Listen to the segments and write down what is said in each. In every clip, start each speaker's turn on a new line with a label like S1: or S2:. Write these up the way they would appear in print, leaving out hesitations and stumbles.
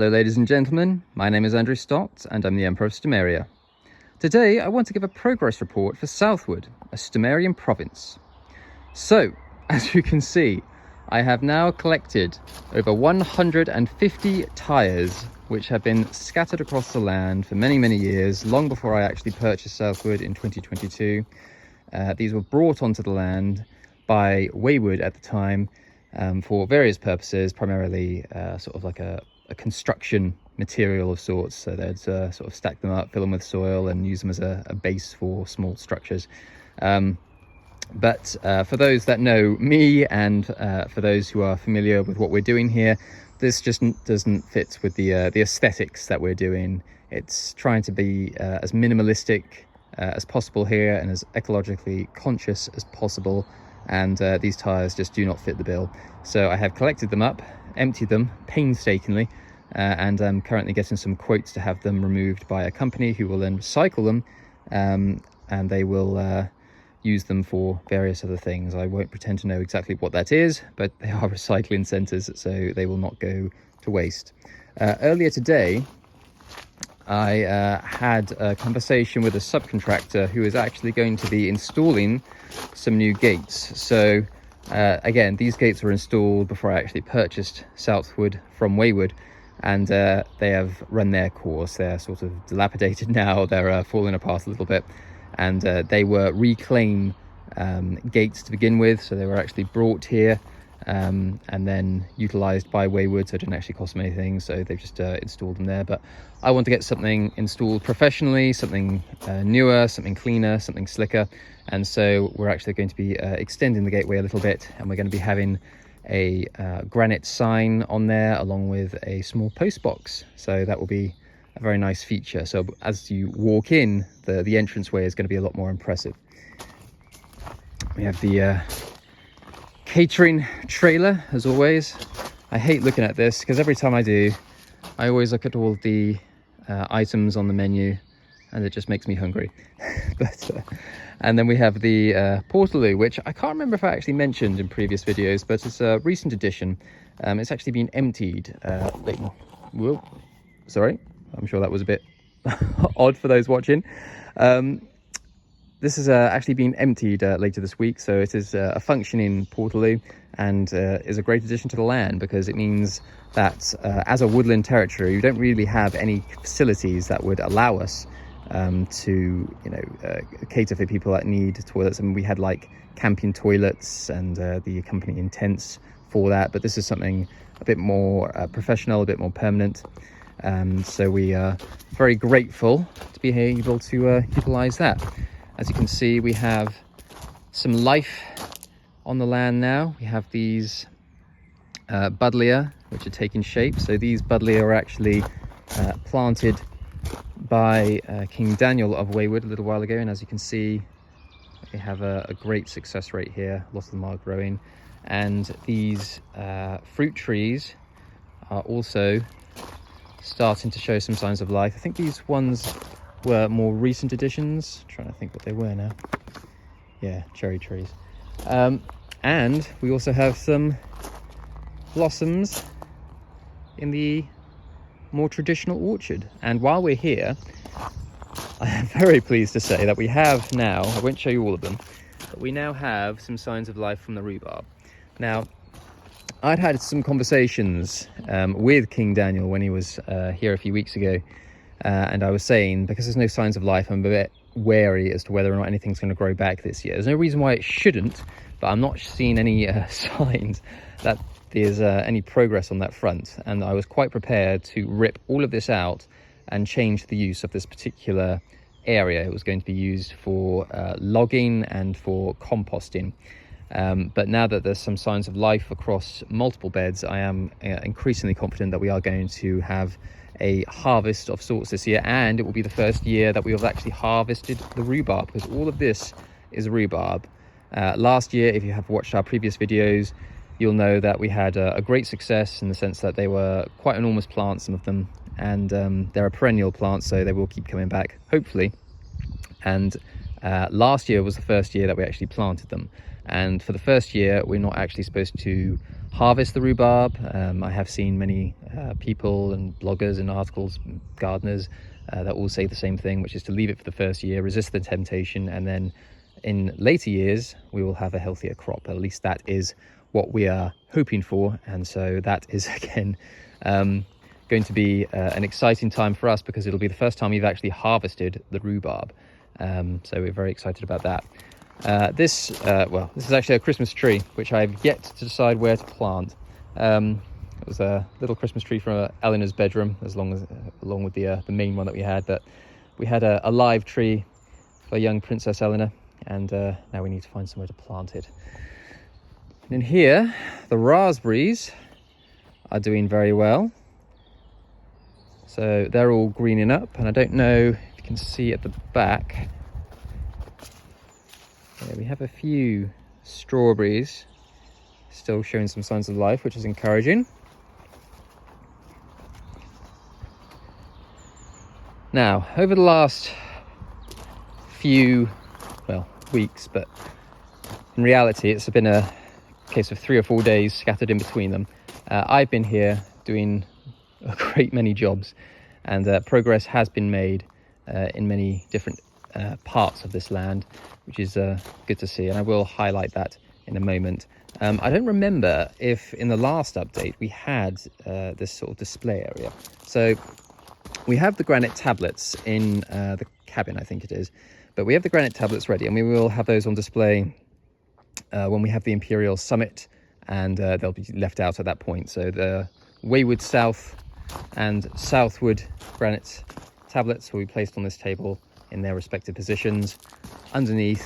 S1: Hello ladies and gentlemen, my name is Andrew Stott and I'm the Emperor of Stomaria. Today I want to give a progress report for Southwood, a Stomarian province. So, as you can see, I have now collected over 150 tyres which have been scattered across the land for many years, long before I actually purchased Southwood in 2022. These were brought onto the land by Wayward at the time for various purposes, primarily sort of like a construction material of sorts. So they'd sort of stack them up, fill them with soil and use them as a base for small structures. But for those that know me and for those who are familiar with what we're doing here, this just doesn't fit with the aesthetics that we're doing. It's trying to be as minimalistic as possible here and as ecologically conscious as possible, and these tyres just do not fit the bill. So I have collected them up, emptied them painstakingly, and I'm currently getting some quotes to have them removed by a company who will then recycle them, and they will use them for various other things. I won't pretend to know exactly what that is, but they are recycling centres, so they will not go to waste. Earlier today, I had a conversation with a subcontractor who is actually going to be installing some new gates. So again, these gates were installed before I actually purchased Southwood from Wayward, and they have run their course. They're sort of dilapidated now, they're falling apart a little bit, and they were reclaimed gates to begin with, so they were actually brought here and then utilised by Wayward, so it didn't actually cost them anything, so they've just installed them there. But I want to get something installed professionally, something newer, something cleaner, something slicker, and so we're actually going to be extending the gateway a little bit, and we're going to be having a granite sign on there along with a small post box, so that will be a very nice feature. So as you walk in, the entranceway is going to be a lot more impressive. We have the catering trailer, as always. I hate looking at this because every time I do, I always look at all the items on the menu and it just makes me hungry. And then we have the portaloo, which I can't remember if I actually mentioned in previous videos, but it's a recent addition. It's actually been emptied whoa, sorry, I'm sure that was a bit odd for those watching. This is actually been emptied later this week, so it is a functioning portaloo, and is a great addition to the land because it means that as a woodland territory, we don't really have any facilities that would allow us to, cater for people that need toilets. I mean, we had like camping toilets and the accompanying tents for that, but this is something a bit more professional, a bit more permanent. So we are very grateful to be able to utilise that. As you can see, we have some life on the land now. We have these buddleia, which are taking shape. So these buddleia are actually planted by King Daniel of Wayward a little while ago, and as you can see, we have a great success rate here. Lots of them are growing, and these fruit trees are also starting to show some signs of life. I think these ones were more recent additions. I'm trying to think what they were now. Yeah, cherry trees. And we also have some blossoms in the more traditional orchard. And while we're here, I am very pleased to say that we have now, I won't show you all of them, but we now have some signs of life from the rhubarb. Now, I'd had some conversations with King Daniel when he was here a few weeks ago, and I was saying, because there's no signs of life, I'm a bit wary as to whether or not anything's going to grow back this year. There's no reason why it shouldn't, but I'm not seeing any signs that there's any progress on that front, and I was quite prepared to rip all of this out and change the use of this particular area. It was going to be used for logging and for composting. But now that there's some signs of life across multiple beds, I am increasingly confident that we are going to have a harvest of sorts this year, and it will be the first year that we have actually harvested the rhubarb, because all of this is rhubarb. Last year, if you have watched our previous videos, you'll know that we had a great success in the sense that they were quite enormous plants, some of them, and they're a perennial plant, so they will keep coming back, hopefully. And last year was the first year that we actually planted them, and for the first year we're not actually supposed to harvest the rhubarb. I have seen many people and bloggers and articles, gardeners, that all say the same thing, which is to leave it for the first year, resist the temptation, and then in later years we will have a healthier crop. At least that is what we are hoping for. And so that is again going to be an exciting time for us, because it'll be the first time we've actually harvested the rhubarb. So we're very excited about that. This is actually a Christmas tree, which I've yet to decide where to plant. It was a little Christmas tree from Eleanor's bedroom, along with the main one that we had. But we had a live tree for young Princess Eleanor, and now we need to find somewhere to plant it. And in here, the raspberries are doing very well. So they're all greening up, and I don't know if you can see at the back. Yeah, we have a few strawberries still showing some signs of life, which is encouraging. Now, over the last few, weeks, but in reality it's been a case of 3 or 4 days scattered in between them, I've been here doing a great many jobs, and progress has been made in many different parts of this land, which is good to see, and I will highlight that in a moment. I don't remember if in the last update we had this sort of display area. So we have the granite tablets in the cabin, I think it is, but we have the granite tablets ready, and we will have those on display when we have the Imperial Summit, and they'll be left out at that point. So the Wayward South and Southwood granite tablets will be placed on this table in their respective positions underneath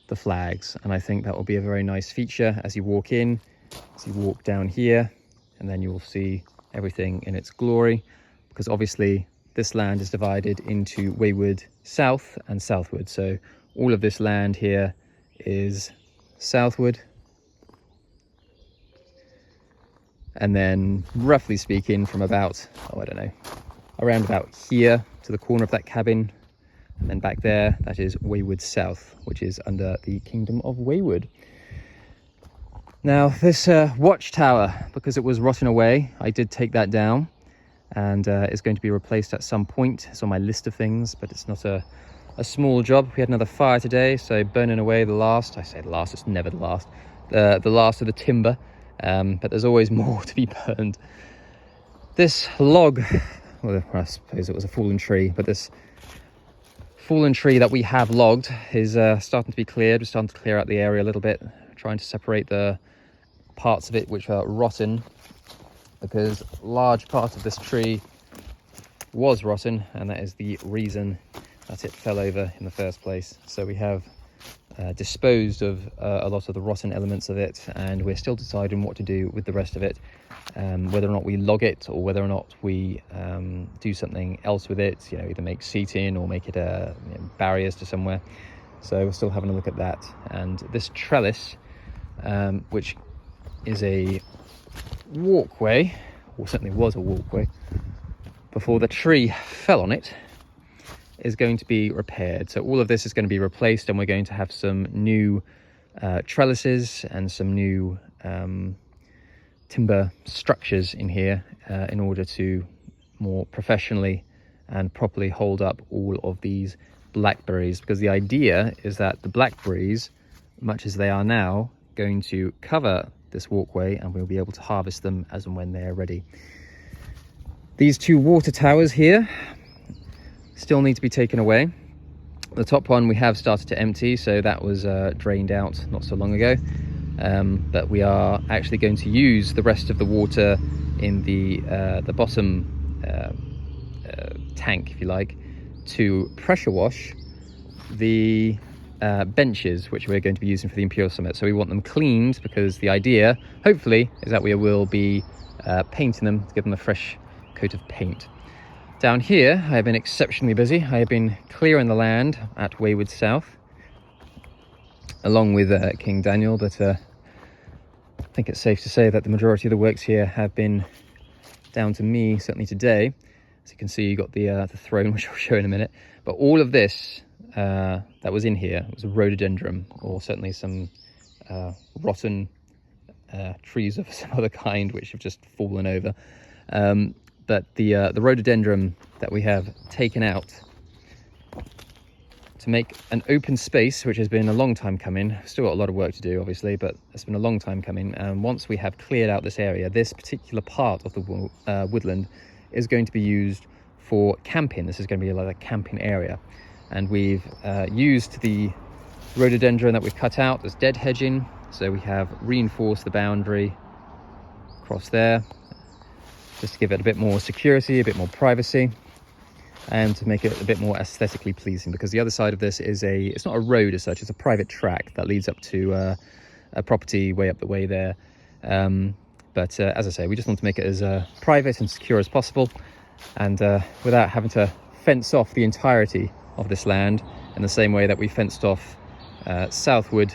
S1: the flags, and I think that will be a very nice feature as you walk in, as you walk down here, and then you will see everything in its glory, because obviously this land is divided into Wayward South and Southwood. So all of this land here is Southwood, and then roughly speaking from about, around about here to the corner of that cabin, and then back there, that is Wayward South, which is under the Kingdom of Wayward. Now this watchtower, because it was rotting away, I did take that down, and it's going to be replaced at some point. It's on my list of things, but it's not a small job. We had another fire today, so burning away the last, I say the last, it's never the last of the timber, but there's always more to be burned. This log, well, I suppose it was a fallen tree, but this fallen tree that we have logged is starting to be cleared. We're starting to clear out the area a little bit, trying to separate the parts of it which are rotten, because large part of this tree was rotten, and that is the reason that it fell over in the first place. So we have disposed of a lot of the rotten elements of it, and we're still deciding what to do with the rest of it, whether or not we log it, or whether or not we do something else with it, either make seating or make it barriers to somewhere. So we're still having a look at that. And this trellis, which is a walkway, or certainly was a walkway before the tree fell on it, is going to be repaired. So all of this is going to be replaced, and we're going to have some new trellises and some new timber structures in here in order to more professionally and properly hold up all of these blackberries, because the idea is that the blackberries, much as they are now, going to cover this walkway, and we'll be able to harvest them as and when they're ready. These 2 water towers here still need to be taken away. The top one we have started to empty, so that was drained out not so long ago, but we are actually going to use the rest of the water in the bottom tank, if you like, to pressure wash the benches which we're going to be using for the Imperial Summit. So we want them cleaned, because the idea, hopefully, is that we will be painting them to give them a fresh coat of paint. Down here, I have been exceptionally busy. I have been clearing the land at Wayward South, along with King Daniel, but I think it's safe to say that the majority of the works here have been down to me, certainly today. As you can see, you got the throne, which I'll show in a minute. But all of this that was in here was a rhododendron, or certainly some rotten trees of some other kind which have just fallen over. But the rhododendron that we have taken out to make an open space, which has been a long time coming. Still got a lot of work to do, obviously, but it's been a long time coming. And once we have cleared out this area, this particular part of the woodland is going to be used for camping. This is going to be like a camping area. And we've used the rhododendron that we've cut out as dead hedging. So we have reinforced the boundary across there, just to give it a bit more security, a bit more privacy, and to make it a bit more aesthetically pleasing, because the other side of this is it's not a road as such, it's a private track that leads up to a property way up the way there. But as I say, we just want to make it as private and secure as possible, and without having to fence off the entirety of this land in the same way that we fenced off Southwood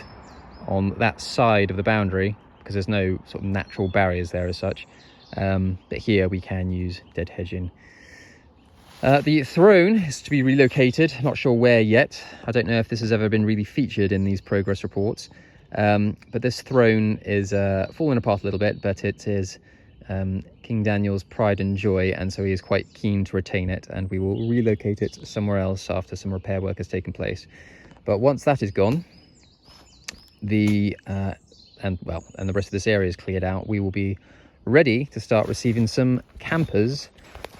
S1: on that side of the boundary, because there's no sort of natural barriers there as such. But here we can use dead hedging. The throne is to be relocated. I'm not sure where yet. I don't know if this has ever been really featured in these progress reports. But this throne is falling apart a little bit, but it is King Daniel's pride and joy, and so he is quite keen to retain it, and we will relocate it somewhere else after some repair work has taken place. But once that is gone, and the rest of this area is cleared out, we will be ready to start receiving some campers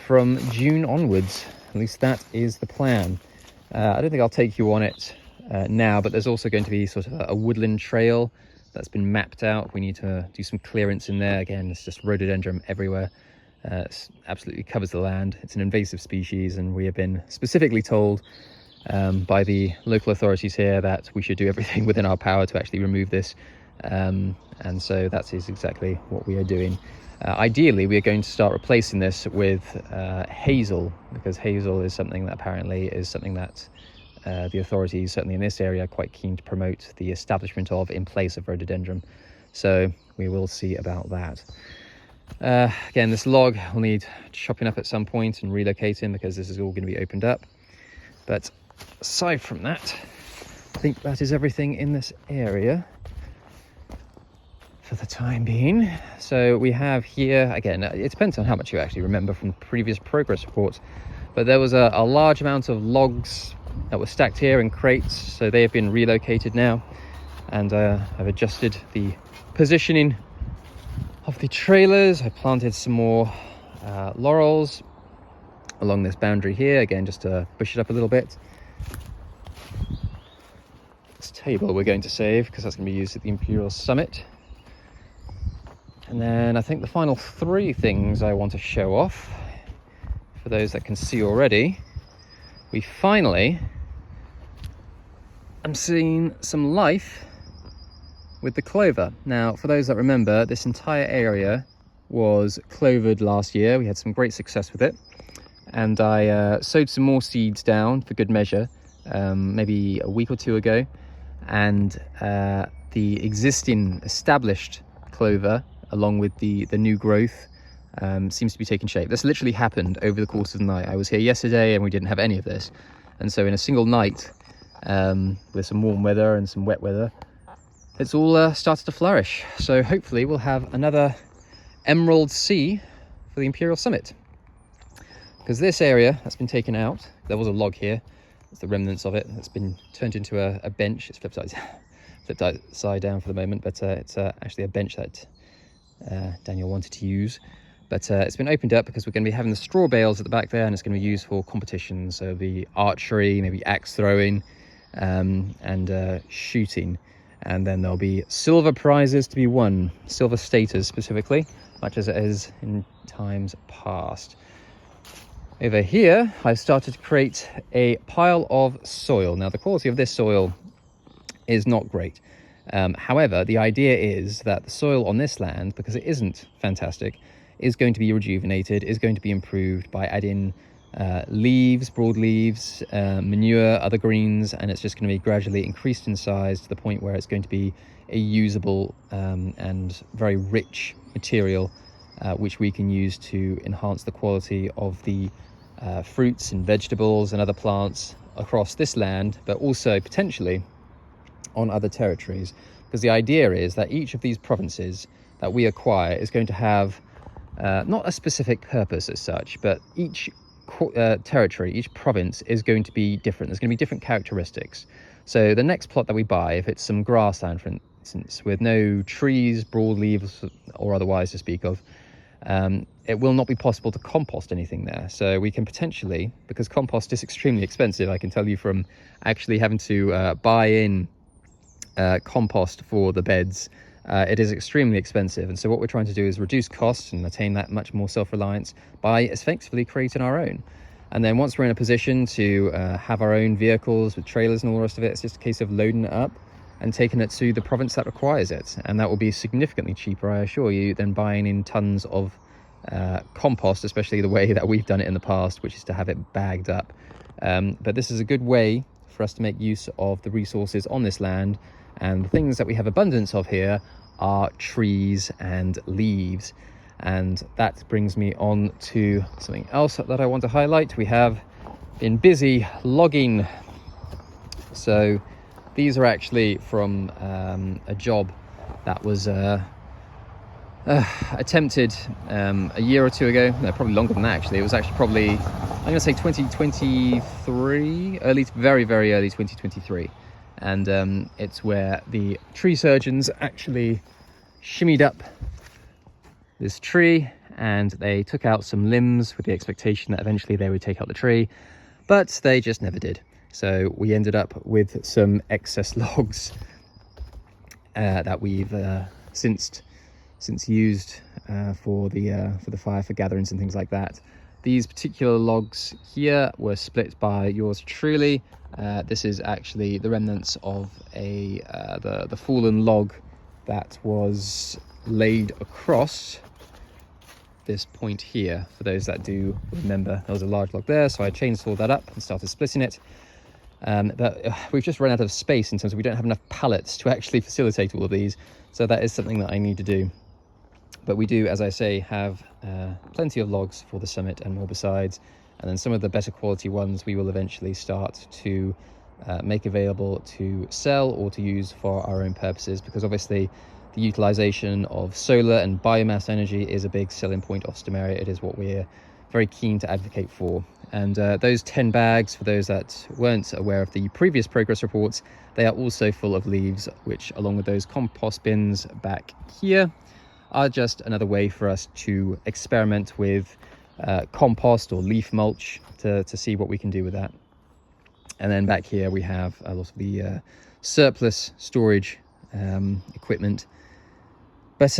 S1: from June onwards. At least that is the plan. I don't think I'll take you on it now, but there's also going to be sort of a woodland trail that's been mapped out. We need to do some clearance in there. Again, it's just rhododendron everywhere. It absolutely covers the land. It's an invasive species, and we have been specifically told by the local authorities here that we should do everything within our power to actually remove this. And so that is exactly what we are doing. Ideally, we are going to start replacing this with hazel, because hazel is something that apparently is something that the authorities, certainly in this area, are quite keen to promote the establishment of in place of rhododendron. So we will see about that. Again, this log will need chopping up at some point and relocating, because this is all going to be opened up. But aside from that, I think that is everything in this area for the time being. So we have here, again, it depends on how much you actually remember from previous progress reports, but there was a large amount of logs that were stacked here in crates, so they have been relocated now, and I've adjusted the positioning of the trailers. I planted some more laurels along this boundary here, again just to bush it up a little bit. This table we're going to save, because that's going to be used at the Imperial Summit. And then I think the final three things I want to show off, for those that can see already, we finally am seeing some life with the clover. Now, for those that remember, this entire area was clovered last year. We had some great success with it, and I sowed some more seeds down for good measure maybe a week or two ago, and the existing established clover along with the new growth seems to be taking shape. This literally happened over the course of the night. I was here yesterday and we didn't have any of this, and so in a single night, with some warm weather and some wet weather, it's all started to flourish. So hopefully we'll have another Emerald Sea for the Imperial Summit, because this area that's been taken out, there was a log here, it's the remnants of it, that's been turned into a bench. It's flipped side down for the moment, but it's actually a bench that Daniel wanted to use. But it's been opened up because we're going to be having the straw bales at the back there, and it's going to be used for competitions, so the archery, maybe axe throwing, and shooting. And then there'll be silver prizes to be won, silver status specifically, much as it is in times past. Over here, I've started to create a pile of soil. Now, the quality of this soil is not great. However, the idea is that the soil on this land, because it isn't fantastic, is going to be rejuvenated, is going to be improved by adding leaves, broad leaves, manure, other greens, and it's just going to be gradually increased in size to the point where it's going to be a usable and very rich material, which we can use to enhance the quality of the fruits and vegetables and other plants across this land, but also potentially on other territories. Because the idea is that each of these provinces that we acquire is going to have not a specific purpose as such, but each territory, each province is going to be different. There's going to be different characteristics. So the next plot that we buy, if it's some grassland, for instance, with no trees, broadleaves, or otherwise to speak of, it will not be possible to compost anything there. So we can potentially, because compost is extremely expensive, I can tell you from actually having to buy in compost for the beds, it is extremely expensive. And so what we're trying to do is reduce costs and attain that much more self-reliance by effectively creating our own. And then once we're in a position to have our own vehicles with trailers and all the rest of it, it's just a case of loading it up and taking it to the province that requires it. And that will be significantly cheaper, I assure you, than buying in tons of compost, especially the way that we've done it in the past, which is to have it bagged up. But this is a good way for us to make use of the resources on this land. And the things that we have abundance of here are trees and leaves. And that brings me on to something else that I want to highlight. We have been busy logging. So these are actually from a job that was attempted a year or two ago. No, probably longer than that actually. It was actually probably, I'm going to say 2023, very, very early 2023. And it's where the tree surgeons actually shimmied up this tree and they took out some limbs with the expectation that eventually they would take out the tree, but they just never did. So we ended up with some excess logs that we've since used for the fire, for gatherings and things like that. These particular logs here were split by yours truly. This is actually the remnants of the fallen log that was laid across this point here. For those that do remember, there was a large log there, so I chainsawed that up and started splitting it. But we've just run out of space in terms of we don't have enough pallets to actually facilitate all of these, so that is something that I need to do. But we do, as I say, have plenty of logs for the summit and more besides. And then some of the better quality ones we will eventually start to make available to sell or to use for our own purposes, because obviously the utilization of solar and biomass energy is a big selling point of Stomaria. It is what we're very keen to advocate for. And those 10 bags, for those that weren't aware of the previous progress reports, they are also full of leaves, which along with those compost bins back here are just another way for us to experiment with compost or leaf mulch to see what we can do with that. And then back here we have a lot of the surplus storage equipment. But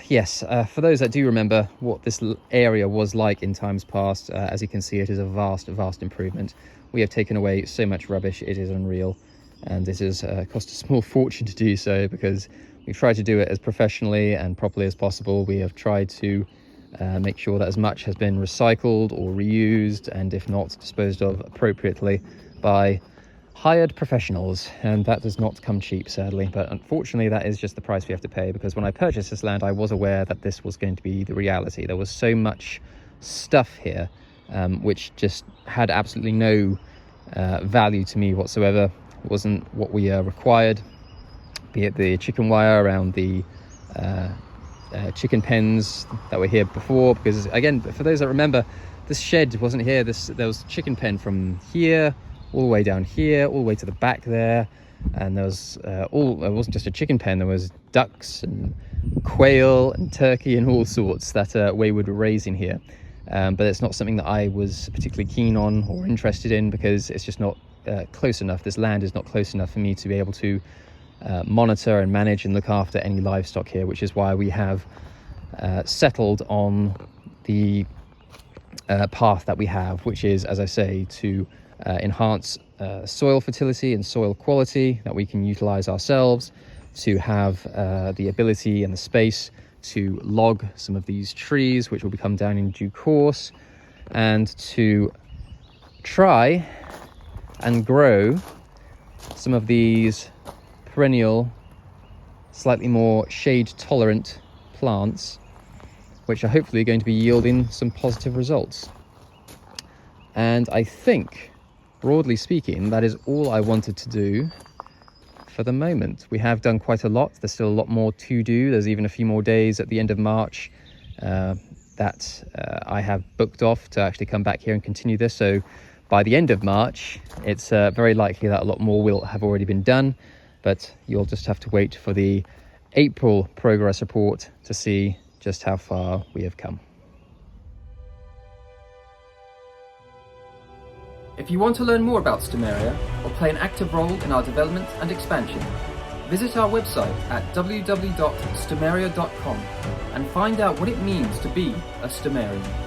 S1: yes, for those that do remember what this area was like in times past, as you can see, it is a vast improvement. We have taken away so much rubbish, it is unreal. And it has cost a small fortune to do so, because we've tried to do it as professionally and properly as possible. We have tried to make sure that as much has been recycled or reused, and if not, disposed of appropriately by hired professionals, and that does not come cheap, sadly. But unfortunately, that is just the price we have to pay, because when I purchased this land, I was aware that this was going to be the reality. There was so much stuff here which just had absolutely no value to me whatsoever. It wasn't what we required, be it the chicken wire around the chicken pens that were here before, because again, for those that remember, this shed wasn't here. There was chicken pen from here all the way down here, all the way to the back there, and there was it wasn't just a chicken pen, there was ducks and quail and turkey and all sorts that we would raise in here. But it's not something that I was particularly keen on or interested in, because it's just not close enough. This land is not close enough for me to be able to monitor and manage and look after any livestock here, which is why we have settled on the path that we have, which is, as I say, to enhance soil fertility and soil quality that we can utilize ourselves, to have the ability and the space to log some of these trees, which will become down in due course, and to try and grow some of these perennial, slightly more shade tolerant plants, which are hopefully going to be yielding some positive results. And I think, broadly speaking, that is all I wanted to do for the moment. We have done quite a lot. There's still a lot more to do. There's even a few more days at the end of March that I have booked off to actually come back here and continue this. So by the end of March, it's very likely that a lot more will have already been done, but you'll just have to wait for the April progress report to see just how far we have come. If you want to learn more about Stomaria or play an active role in our development and expansion, visit our website at www.stomaria.com and find out what it means to be a Stomarian.